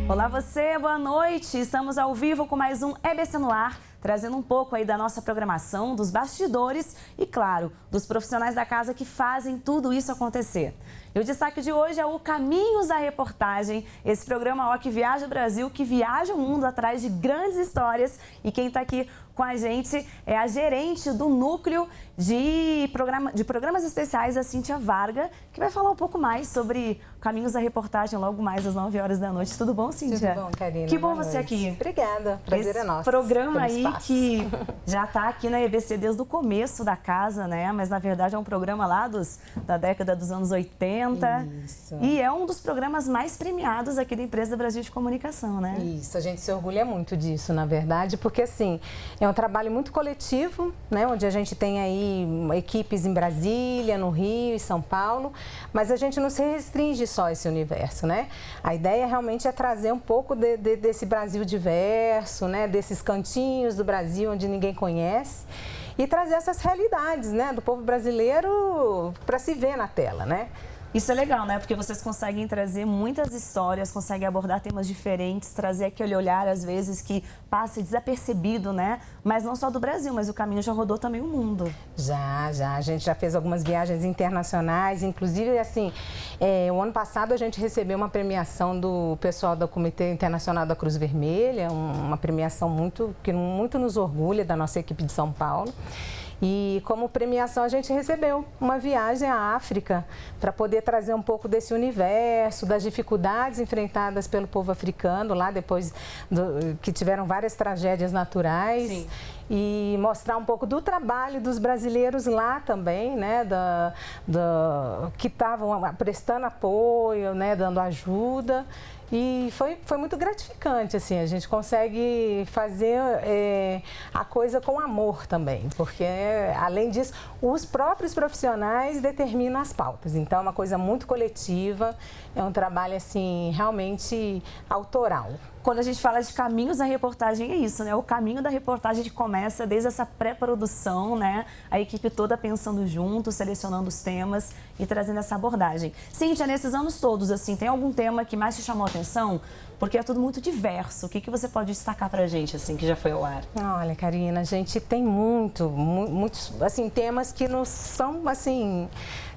Olá você, boa noite. Estamos ao vivo com mais um EBC no Ar, trazendo um pouco aí da nossa programação, dos bastidores e, claro, dos profissionais da casa que fazem tudo isso acontecer. E o destaque de hoje é o Caminhos da Reportagem, esse programa ó, que viaja o Brasil, que viaja o mundo atrás de grandes histórias. E quem está aqui com a gente é a gerente do Núcleo de Programas Especiais, a Cíntia Varga, que vai falar um pouco mais sobre Caminhos da Reportagem logo mais às 9 horas da noite. Tudo bom, Cíntia? Tudo bom, Karina. Que bom você aqui. Obrigada, prazer é nosso. Esse programa aí espaço. Que já está aqui na EBC desde o começo da casa, né? Mas na verdade é um programa lá da década dos anos 80. Isso. E é um dos programas mais premiados aqui da Empresa Brasil de Comunicação, né? Isso, a gente se orgulha muito disso, na verdade, porque assim, é um trabalho muito coletivo, né? Onde a gente tem aí equipes em Brasília, no Rio e São Paulo, mas a gente não se restringe só a esse universo, né? A ideia realmente é trazer um pouco desse Brasil diverso, né? Desses cantinhos do Brasil onde ninguém conhece e trazer essas realidades, né? Do povo brasileiro para se ver na tela, né? Isso é legal, né? Porque vocês conseguem trazer muitas histórias, conseguem abordar temas diferentes, trazer aquele olhar, às vezes, que passa desapercebido, né? Mas não só do Brasil, mas o caminho já rodou também o mundo. Já. A gente já fez algumas viagens internacionais, inclusive, assim, o ano passado a gente recebeu uma premiação do pessoal do Comitê Internacional da Cruz Vermelha, uma premiação que muito nos orgulha da nossa equipe de São Paulo. E como premiação a gente recebeu uma viagem à África para poder trazer um pouco desse universo, das dificuldades enfrentadas pelo povo africano lá depois que tiveram várias tragédias naturais. Sim. E mostrar um pouco do trabalho dos brasileiros lá também, né, que estavam prestando apoio, né, dando ajuda. E foi muito gratificante, assim, a gente consegue fazer a coisa com amor também, porque, além disso, os próprios profissionais determinam as pautas. Então, é uma coisa muito coletiva, é um trabalho, assim, realmente autoral. Quando a gente fala de caminhos da reportagem, é isso, né? O caminho da reportagem que começa desde essa pré-produção, né? A equipe toda pensando junto, selecionando os temas e trazendo essa abordagem. Cíntia, nesses anos todos, assim, tem algum tema que mais te chamou a atenção? Porque é tudo muito diverso. O que você pode destacar pra gente, assim, que já foi ao ar? Olha, Karina, a gente tem muitos, assim, temas que nos são, assim,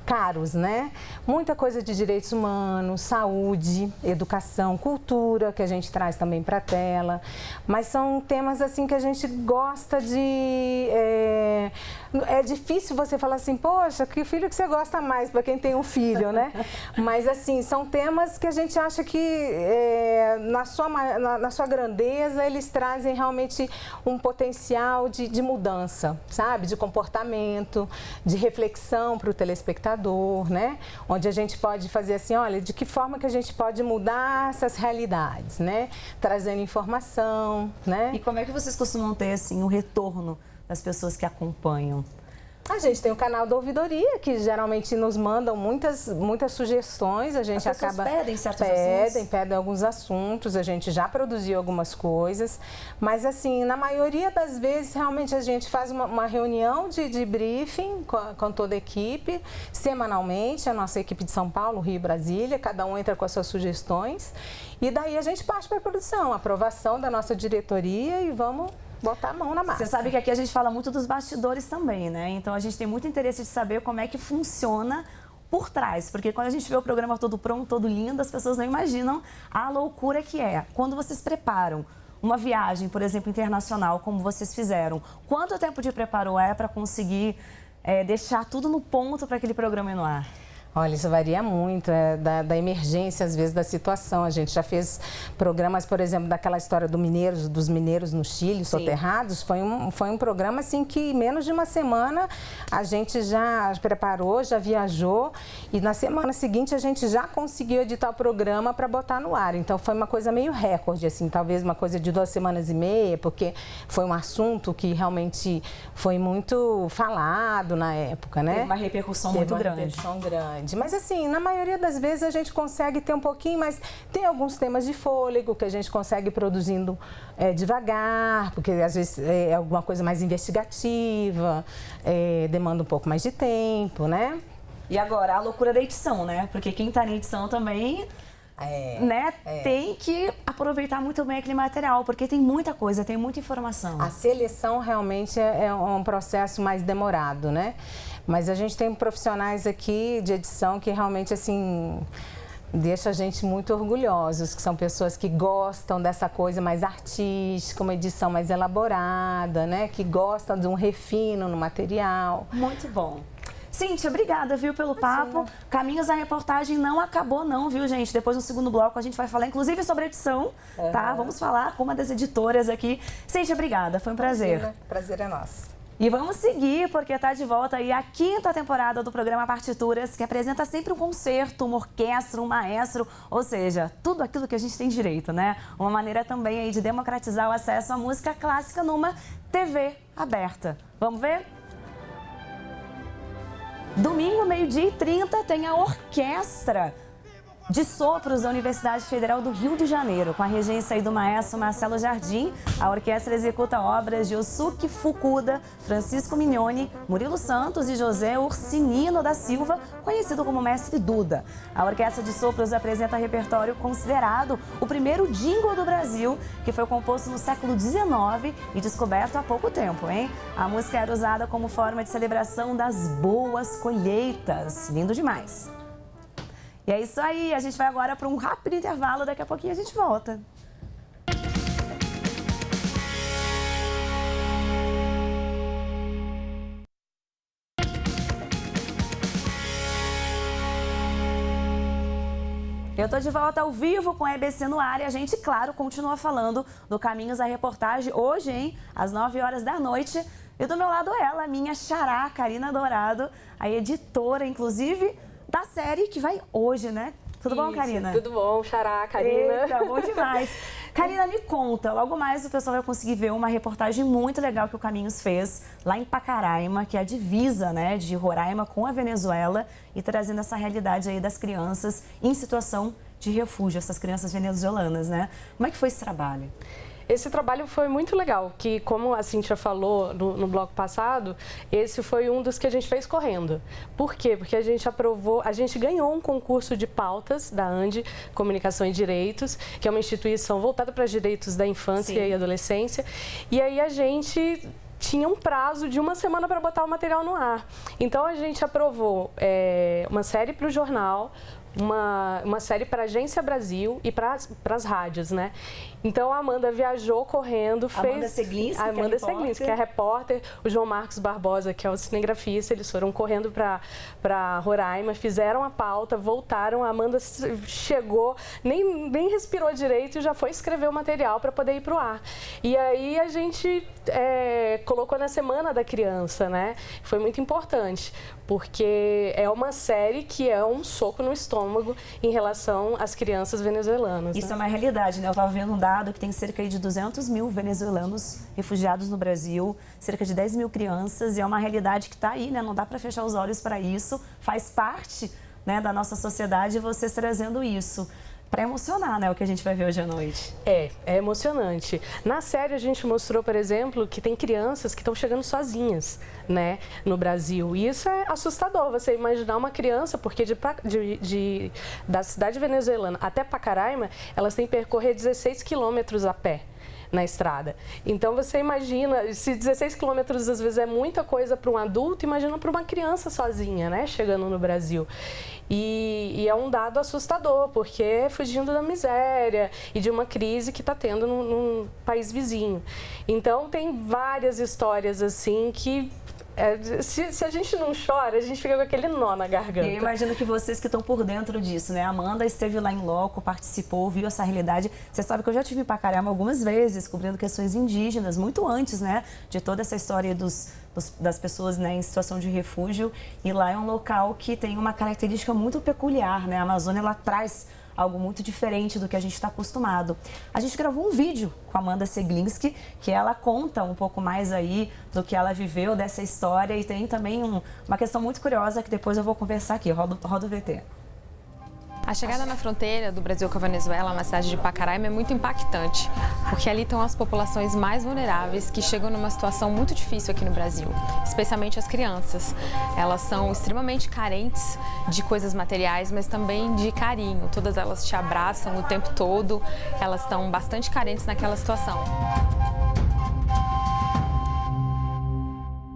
caros, né? Muita coisa de direitos humanos, saúde, educação, cultura, que a gente traz também para a tela. Mas são temas, assim, que a gente gosta de... É difícil você falar assim, poxa, que filho que você gosta mais, para quem tem um filho, né? Mas, assim, são temas que a gente acha que, na sua grandeza, eles trazem realmente um potencial de mudança, sabe? De comportamento, de reflexão para o telespectador, né? Onde a gente pode fazer assim, olha, de que forma que a gente pode mudar essas realidades, né? Trazendo informação, né? E como é que vocês costumam ter, assim, o retorno das pessoas que acompanham? A gente tem o canal da ouvidoria, que geralmente nos mandam muitas sugestões. A gente As pessoas pedem certos assuntos? Pedem alguns assuntos, a gente já produziu algumas coisas. Mas, assim, na maioria das vezes, realmente a gente faz uma reunião de briefing com toda a equipe, semanalmente, a nossa equipe de São Paulo, Rio e Brasília, cada um entra com as suas sugestões. E daí a gente parte para a produção, aprovação da nossa diretoria e vamos botar a mão na massa. Você sabe que aqui a gente fala muito dos bastidores também, né? Então a gente tem muito interesse de saber como é que funciona por trás, porque quando a gente vê o programa todo pronto, todo lindo, as pessoas não imaginam a loucura que é. Quando vocês preparam uma viagem, por exemplo, internacional, como vocês fizeram, quanto tempo de preparo é para conseguir deixar tudo no ponto para aquele programa ir no ar? Olha, isso varia muito, da emergência, às vezes, da situação. A gente já fez programas, por exemplo, daquela história dos mineiros no Chile, soterrados. Foi um programa, assim, que menos de uma semana a gente já preparou, já viajou. E na semana seguinte a gente já conseguiu editar o programa para botar no ar. Então, foi uma coisa meio recorde, assim, talvez uma coisa de 2 semanas e meia, porque foi um assunto que realmente foi muito falado na época, né? Teve uma repercussão muito grande. Mas, assim, na maioria das vezes a gente consegue ter um pouquinho, mas tem alguns temas de fôlego que a gente consegue produzindo devagar, porque às vezes é alguma coisa mais investigativa, demanda um pouco mais de tempo, né? E agora, a loucura da edição, né? Porque quem tá na edição também né? Tem que aproveitar muito bem aquele material, porque tem muita coisa, tem muita informação. A seleção realmente é um processo mais demorado, né? Mas a gente tem profissionais aqui de edição que realmente, assim, deixa a gente muito orgulhosos, que são pessoas que gostam dessa coisa mais artística, uma edição mais elaborada, né? Que gostam de um refino no material. Muito bom. Cíntia, obrigada, viu, pelo papo. Caminhos da Reportagem não acabou não, viu, gente? Depois no segundo bloco a gente vai falar, inclusive, sobre edição, tá? Vamos falar com uma das editoras aqui. Cíntia, obrigada, foi um prazer. Imagina, prazer é nosso. E vamos seguir, porque está de volta aí a 5ª temporada do programa Partituras, que apresenta sempre um concerto, uma orquestra, um maestro, ou seja, tudo aquilo que a gente tem direito, né? Uma maneira também aí de democratizar o acesso à música clássica numa TV aberta. Vamos ver? Domingo, 12h30, tem a Orquestra de Sopros da Universidade Federal do Rio de Janeiro. Com a regência aí do maestro Marcelo Jardim, a orquestra executa obras de Yosuke Fukuda, Francisco Mignoni, Murilo Santos e José Ursinino da Silva, conhecido como Mestre Duda. A Orquestra de Sopros apresenta repertório considerado o primeiro jingle do Brasil, que foi composto no século XIX e descoberto há pouco tempo, hein? A música era usada como forma de celebração das boas colheitas. Lindo demais! E é isso aí, a gente vai agora para um rápido intervalo, daqui a pouquinho a gente volta. Eu tô de volta ao vivo com a EBC no ar e a gente, claro, continua falando do Caminhos da Reportagem hoje, hein, às 9h da noite. E do meu lado ela, minha xará, Karina Dourado, a editora, inclusive, da série que vai hoje, né? Tudo bom, Karina? Tudo bom, xará, Karina. Eita, bom demais. Karina, me conta, logo mais o pessoal vai conseguir ver uma reportagem muito legal que o Caminhos fez lá em Pacaraima, que é a divisa, né, de Roraima com a Venezuela, e trazendo essa realidade aí das crianças em situação de refúgio, essas crianças venezuelanas, né? Como é que foi esse trabalho? Esse trabalho foi muito legal, que como a Cíntia falou no bloco passado, esse foi um dos que a gente fez correndo. Por quê? Porque a gente ganhou um concurso de pautas da ANDI, Comunicação e Direitos, que é uma instituição voltada para os direitos da infância e adolescência, e aí a gente tinha um prazo de 1 semana para botar o material no ar. Então a gente aprovou uma série para o jornal, uma série para a Agência Brasil e para as rádios, né? Então a Amanda viajou correndo, fez... Amanda Seglinski, que é repórter, o João Marcos Barbosa, que é o cinegrafista, eles foram correndo para Roraima, fizeram a pauta, voltaram, a Amanda chegou, nem respirou direito e já foi escrever o material para poder ir para o ar. E aí a gente colocou na Semana da Criança, né? Foi muito importante, porque é uma série que é um soco no estômago em relação às crianças venezuelanas. Isso é uma realidade, né? Eu estava vendo um dado que tem cerca de 200 mil venezuelanos refugiados no Brasil, cerca de 10 mil crianças, e é uma realidade que está aí, né? Não dá para fechar os olhos para isso, faz parte, né, da nossa sociedade, vocês trazendo isso. Para emocionar, né, o que a gente vai ver hoje à noite. É emocionante. Na série a gente mostrou, por exemplo, que tem crianças que estão chegando sozinhas, né, no Brasil. E isso é assustador, você imaginar uma criança, porque da cidade venezuelana até Pacaraima, elas têm que percorrer 16 quilômetros a pé na estrada. Então você imagina, se 16 quilômetros às vezes é muita coisa para um adulto, imagina para uma criança sozinha, né, chegando no Brasil. E é um dado assustador, porque é fugindo da miséria e de uma crise que está tendo num país vizinho. Então tem várias histórias assim que... Se a gente não chora, a gente fica com aquele nó na garganta. Eu imagino que vocês que estão por dentro disso, né? A Amanda esteve lá em loco, participou, viu essa realidade. Você sabe que eu já tive em Pacaraima algumas vezes, cobrindo questões indígenas, muito antes, né? De toda essa história das pessoas, né, em situação de refúgio. E lá é um local que tem uma característica muito peculiar, né? A Amazônia, ela traz algo muito diferente do que a gente está acostumado. A gente gravou um vídeo com a Amanda Seglinski, que ela conta um pouco mais aí do que ela viveu dessa história, e tem também uma questão muito curiosa que depois eu vou conversar aqui. Roda o VT. A chegada na fronteira do Brasil com a Venezuela, na cidade de Pacaraima, é muito impactante, porque ali estão as populações mais vulneráveis que chegam numa situação muito difícil aqui no Brasil, especialmente as crianças. Elas são extremamente carentes de coisas materiais, mas também de carinho. Todas elas te abraçam o tempo todo, elas estão bastante carentes naquela situação.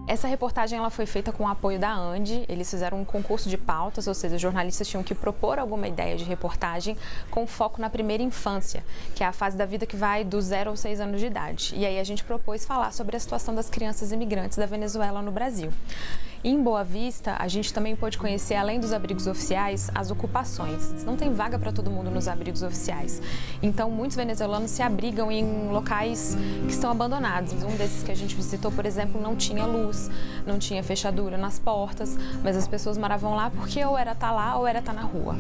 Essa reportagem ela foi feita com o apoio da ANDI. Eles fizeram um concurso de pautas, ou seja, os jornalistas tinham que propor alguma ideia de reportagem com foco na primeira infância, que é a fase da vida que vai do 0 aos 6 anos de idade. E aí a gente propôs falar sobre a situação das crianças imigrantes da Venezuela no Brasil. E em Boa Vista, a gente também pôde conhecer, além dos abrigos oficiais, as ocupações. Não tem vaga para todo mundo nos abrigos oficiais. Então, muitos venezuelanos se abrigam em locais que estão abandonados. Um desses que a gente visitou, por exemplo, não tinha luz, não tinha fechadura nas portas, mas as pessoas moravam lá porque ou era tá lá ou era tá na rua.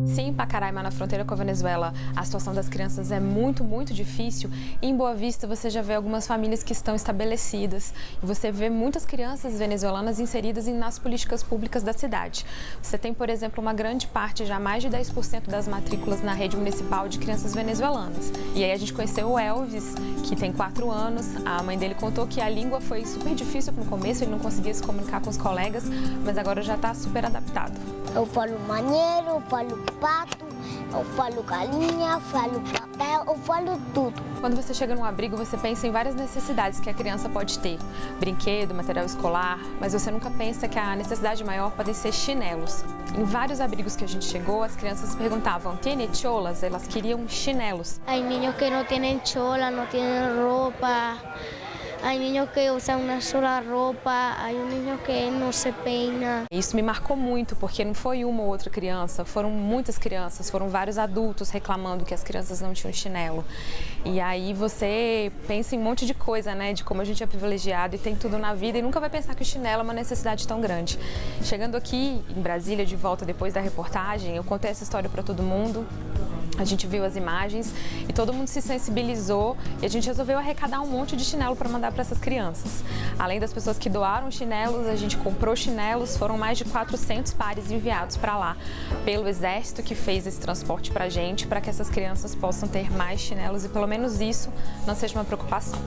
Sim, em Pacaraima, na fronteira com a Venezuela, a situação das crianças é muito, muito difícil. Em Boa Vista, você já vê algumas famílias que estão estabelecidas e você vê muitas crianças venezuelanas inseridas nas políticas públicas da cidade. Você tem, por exemplo, uma grande parte, já mais de 10% das matrículas na rede municipal de crianças venezuelanas. E aí a gente conheceu o Elvis, que tem 4 anos. A mãe dele contou que a língua foi super difícil no começo, ele não conseguia se comunicar com os colegas, mas agora já está super adaptado. Eu falo maneiro, eu falo pato, eu falo galinha, eu falo papel, eu falo tudo. Quando você chega num abrigo, você pensa em várias necessidades que a criança pode ter. Brinquedo, material escolar, mas você nunca pensa que a necessidade maior podem ser chinelos. Em vários abrigos que a gente chegou, as crianças perguntavam, ¿tiene cholas? Elas queriam chinelos. Há niños que não têm chola, não têm roupa. Há niños que usam uma sola roupa, há niños que não se peina. Isso me marcou muito, porque não foi uma ou outra criança, foram muitas crianças, foram vários adultos reclamando que as crianças não tinham chinelo. E aí você pensa em um monte de coisa, né, de como a gente é privilegiado e tem tudo na vida e nunca vai pensar que o chinelo é uma necessidade tão grande. Chegando aqui em Brasília, de volta depois da reportagem, eu contei essa história para todo mundo. A gente viu as imagens e todo mundo se sensibilizou e a gente resolveu arrecadar um monte de chinelo para mandar para essas crianças. Além das pessoas que doaram chinelos, a gente comprou chinelos, foram mais de 400 pares enviados para lá pelo Exército, que fez esse transporte para a gente, para que essas crianças possam ter mais chinelos e pelo menos isso não seja uma preocupação.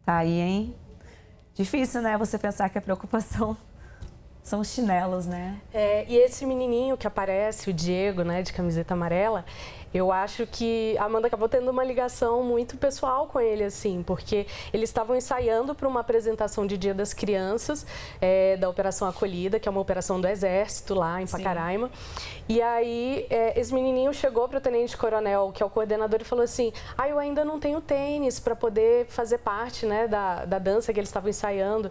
Tá aí, hein? Difícil, né? Você pensar que a preocupação são os chinelos, né? E esse menininho que aparece, o Diego, né, de camiseta amarela, eu acho que a Amanda acabou tendo uma ligação muito pessoal com ele, assim, porque eles estavam ensaiando para uma apresentação de Dia das Crianças, da Operação Acolhida, que é uma operação do Exército lá em Pacaraima. Sim. E aí, esse menininho chegou para o tenente-coronel, que é o coordenador, e falou assim, eu ainda não tenho tênis para poder fazer parte, né, da dança que eles estavam ensaiando.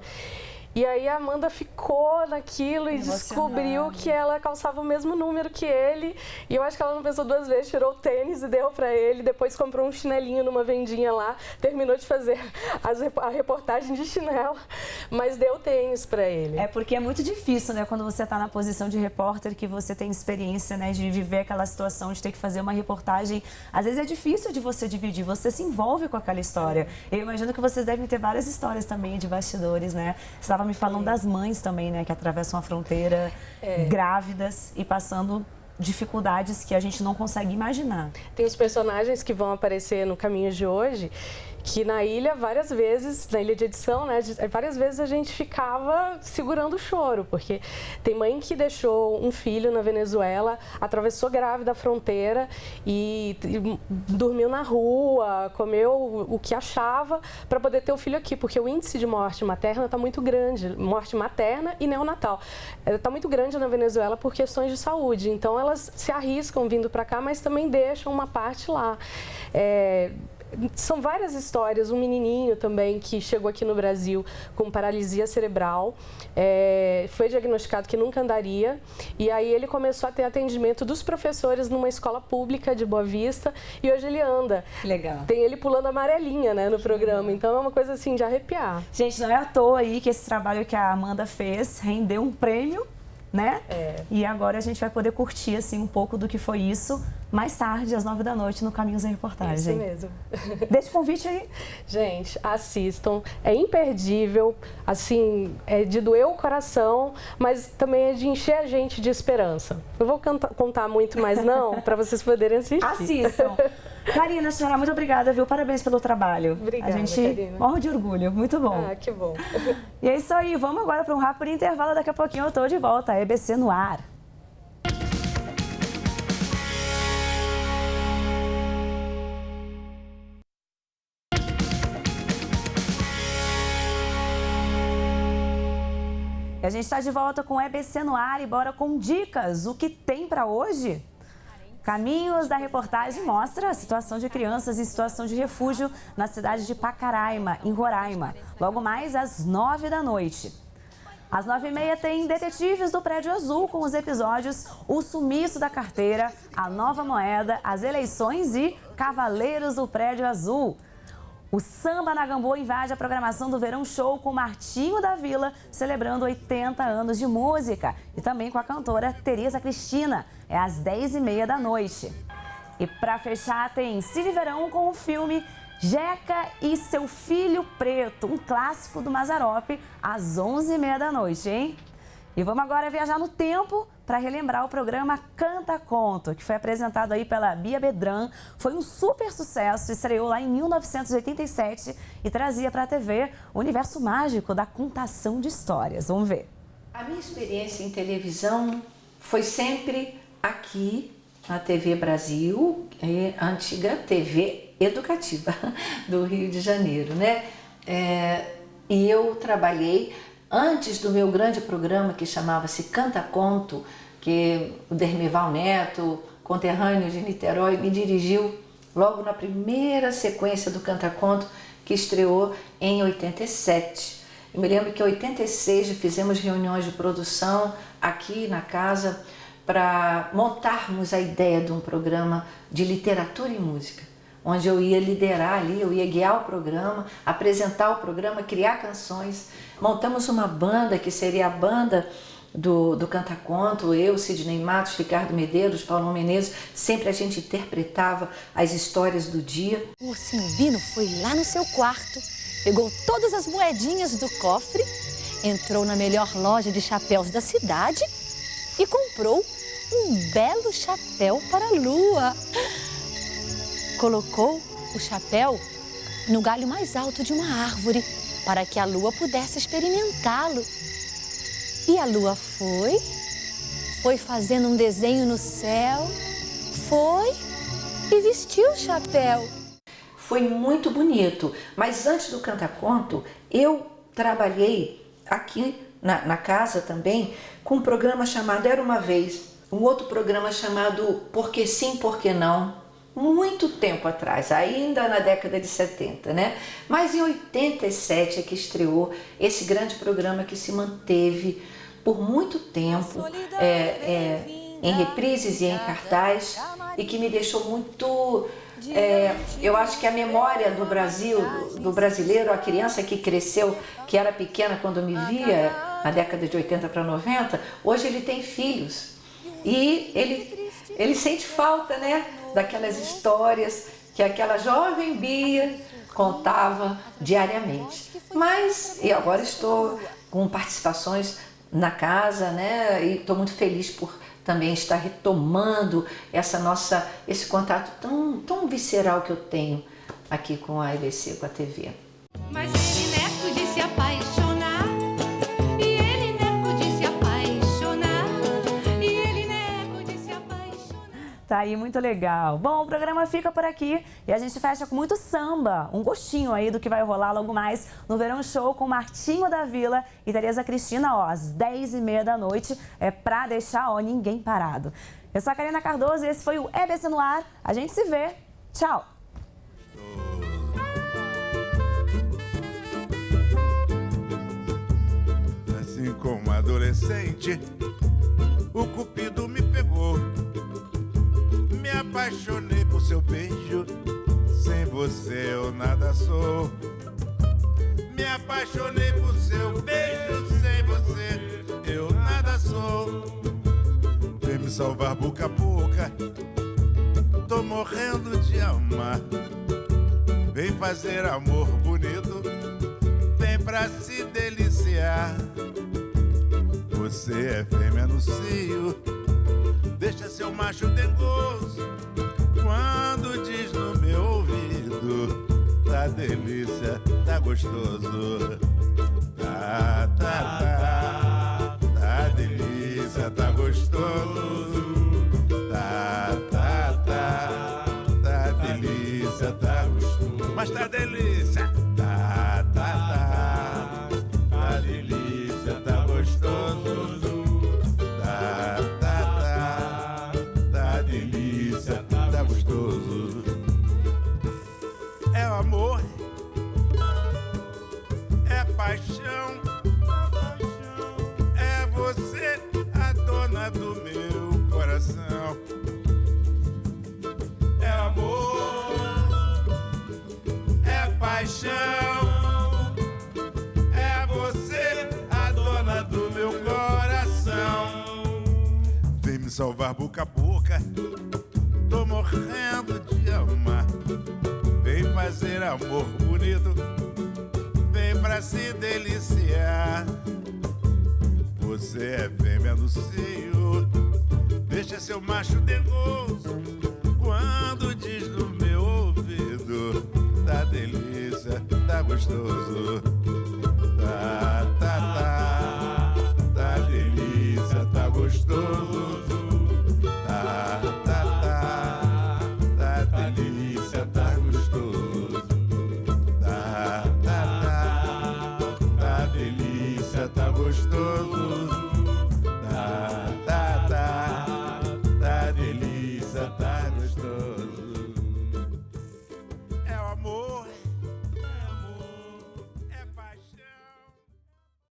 E aí a Amanda ficou naquilo e descobriu que ela calçava o mesmo número que ele. E eu acho que ela não pensou 2 vezes, tirou o tênis e deu pra ele. Depois comprou um chinelinho numa vendinha lá, terminou de fazer a reportagem de chinelo, mas deu o tênis pra ele. É porque é muito difícil, né, quando você tá na posição de repórter, que você tem experiência, né, de viver aquela situação, de ter que fazer uma reportagem. Às vezes é difícil de você dividir, você se envolve com aquela história. Eu imagino que vocês devem ter várias histórias também de bastidores, né? Você estava me falando das mães também, né, que atravessam a fronteira grávidas e passando dificuldades que a gente não consegue imaginar. Tem os personagens que vão aparecer no Caminho de hoje, que na ilha, várias vezes, na ilha de edição, né, várias vezes a gente ficava segurando o choro, porque tem mãe que deixou um filho na Venezuela, atravessou grávida a fronteira e dormiu na rua, comeu o que achava para poder ter o filho aqui, porque o índice de morte materna está muito grande, morte materna e neonatal. Está muito grande na Venezuela por questões de saúde, então elas se arriscam vindo para cá, mas também deixam uma parte lá. São várias histórias, um menininho também que chegou aqui no Brasil com paralisia cerebral, foi diagnosticado que nunca andaria e aí ele começou a ter atendimento dos professores numa escola pública de Boa Vista e hoje ele anda. Legal. Tem ele pulando amarelinha, né, no programa, então é uma coisa assim de arrepiar. Gente, não é à toa aí que esse trabalho que a Amanda fez rendeu um prêmio, né? E agora a gente vai poder curtir, assim, um pouco do que foi isso mais tarde, às 9 da noite, no Caminhos da Reportagem. Isso mesmo. Deixa o convite aí. Gente, assistam. É imperdível, assim, é de doer o coração, mas também é de encher a gente de esperança. Não vou contar muito mais não, para vocês poderem assistir. Assistam. Karina, senhora, muito obrigada, viu? Parabéns pelo trabalho. Obrigada, a gente Karina. morre de orgulho. Muito bom. Ah, que bom. E é isso aí. Vamos agora para um rápido intervalo. Daqui a pouquinho eu tô de volta. EBC no ar. E a gente está de volta com o EBC no ar e bora com dicas. O que tem para hoje? Caminhos da Reportagem mostra a situação de crianças em situação de refúgio na cidade de Pacaraima, em Roraima. Logo mais às 9 da noite. Às 9h30 tem Detetives do Prédio Azul com os episódios O Sumiço da Carteira, A Nova Moeda, As Eleições e Cavaleiros do Prédio Azul. O Samba na Gamboa invade a programação do Verão Show com Martinho da Vila, celebrando 80 anos de música. E também com a cantora Tereza Cristina. É às 10h30 da noite. E para fechar, tem Cine Verão com o filme Jeca e Seu Filho Preto, um clássico do Mazzaropi, às 11h30 da noite, hein? E vamos agora viajar no tempo para relembrar o programa Canta Conto, que foi apresentado aí pela Bia Bedran. Foi um super sucesso, estreou lá em 1987 e trazia para a TV o universo mágico da contação de histórias. Vamos ver. A minha experiência em televisão foi sempre aqui na TV Brasil, a antiga TV educativa do Rio de Janeiro, né? E eu trabalhei antes do meu grande programa que chamava-se Canta Conto, que o Dermival Neto, conterrâneo de Niterói, me dirigiu logo na primeira sequência do Canta Conto, que estreou em 87. Eu me lembro que em 86 fizemos reuniões de produção aqui na casa para montarmos a ideia de um programa de literatura e música, onde eu ia liderar ali, eu ia guiar o programa, apresentar o programa, criar canções. Montamos uma banda que seria a banda do Canta Conto, eu, Sidney Matos, Ricardo Medeiros, Paulo Menezes, sempre a gente interpretava as histórias do dia. O ursinho Bino foi lá no seu quarto, pegou todas as moedinhas do cofre, entrou na melhor loja de chapéus da cidade e comprou um belo chapéu para a lua. Colocou o chapéu no galho mais alto de uma árvore para que a lua pudesse experimentá-lo. E a lua foi fazendo um desenho no céu, foi e vestiu o chapéu. Foi muito bonito, mas antes do Canta Conto, eu trabalhei aqui na casa também com um programa chamado Era Uma Vez, um outro programa chamado Porque Sim, Porque Não, muito tempo atrás, ainda na década de 70, né? Mas em 87 é que estreou esse grande programa que se manteve por muito tempo em reprises e em cartaz e que me deixou muito... eu acho que a memória do Brasil, do brasileiro, a criança que cresceu, que era pequena quando me via, na década de 80 para 90, hoje ele tem filhos e ele sente falta, né, daquelas histórias que aquela jovem Bia contava diariamente. Mas, e agora estou com participações na casa, né, e estou muito feliz por também estar retomando esse contato tão visceral que eu tenho aqui com a EBC, com a TV. Mas ele neto de se apaixonar, e ele neto de se apaixonar, e ele neto de se apaixonar. Tá aí, muito legal. Bom, o programa fica por aqui e a gente fecha com muito samba. Um gostinho aí do que vai rolar logo mais no Verão Show com Martinho da Vila e Tereza Cristina, às 10h30 da noite. É pra deixar, ninguém parado. Eu sou a Karina Cardoso e esse foi o EBC no Ar. A gente se vê. Tchau. Assim como adolescente, o cupido me pegou. Me apaixonei por seu beijo, sem você eu nada sou. Me apaixonei por seu beijo, sem você eu nada sou. Vem me salvar boca a boca, tô morrendo de amar. Vem fazer amor bonito, vem pra se deliciar. Você é fêmea no cio, deixa seu macho dengoso. Quando diz no meu ouvido, tá delícia, tá gostoso. Tá, tá, tá, tá delícia, tá gostoso. Tá, tá, tá, tá delícia, tá gostoso. Mas tá delícia, tá, tá, tá, tá delícia, tá gostoso. Tá, tá, tá, tá delícia, tá gostoso. É o amor, é paixão, é você a dona do meu coração. É amor, é paixão, é você a dona do meu coração. Vem me salvar boca a boca, tô morrendo de amar. Vem fazer amor bonito, vem pra se deliciar. Você é fêmea no cio, deixa seu macho dengoso. Quando diz no meu ouvido, tá delícia, tá gostoso. Tá,